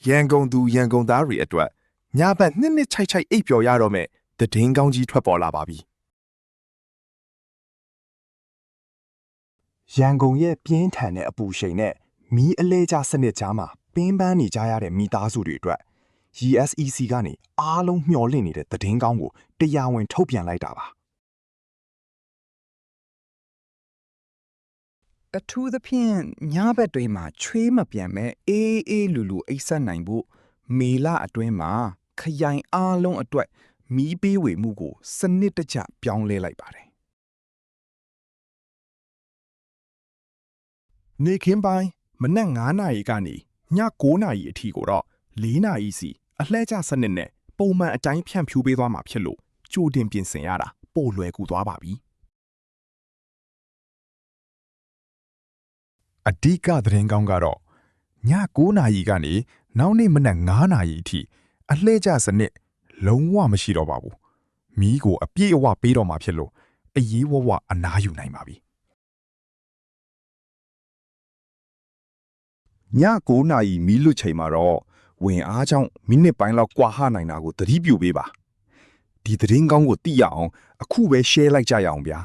ရန်ကုန်သူရန်ကုန်သားတွေအတွက်ညဘက်နှစ်ချိုက်အိပ်ပျော်ရတော့မဲ့သတင်းကောင်းကြီးထွက်ပေါ်လာပါပြီရန်ကုန်ရဲ့ပြင်းထန်တဲ့အပူရှိန်နဲ့မီးအလဲကျစနစ်ကြားမှာပင်းပန်းနေကြရတဲ့မိသားစုတွေအတွက် GSEC ကနေအားလုံးမျှော်လင့်နေတဲ့သတင်းကောင်းကိုတရားဝင်ထုတ်ပြန်လိုက်တာပါအထူးသဖြင့်ညဘက်တွေမှာချွေးမပြန်မဲ့အေးလူလူအိပ်စက်နိုင်ဖို့မေလအတွင်းမှာခရိုင်အားလုံးအတွက်မီးပေးဝေမှုကိုစနစ်တကျပြောင်းလဲလိုက်ပါတယ်နေခင်းပိုင်းမနက်9:00 နာရီကနေည9:00 နာရီအထိကိုတော့4:00 နာရီစီအလှည့်ကျစနစ်နဲ့ပုံမှန်အတိုင်းဖြန့်ဖြူးပေးသွားမှာဖြစ်လို့ကြိုတင်ပြင်ဆင်ရတာပိုလွယ်ကူသွားပါပြီအဓိကသတင်းကောင်းကတော့ည9:00 နာရီကနေနောက်နေ့မနက်9:00 နာရီအထိအလှည့်ကျစနစ်လုံးဝမရှိတော့ပါဘူးမီးကိုအပြည့်အဝပေးတော့မှာဖြစ်လို့အရေးဝဝအနားယူနိုင်ပါပြီည9:00 နာရီမီးလွတ်ချိန်မှာတော့ဝင်အားကြောင့်မိနစ်ပိုင်းလောက်ကွာဟနိုင်တာကိုသတိပြုပေးပါဒီသတင်းကောင်းကိုသိရအောင်အခုပဲ share လိုက်ကြရအောင်ဗျာ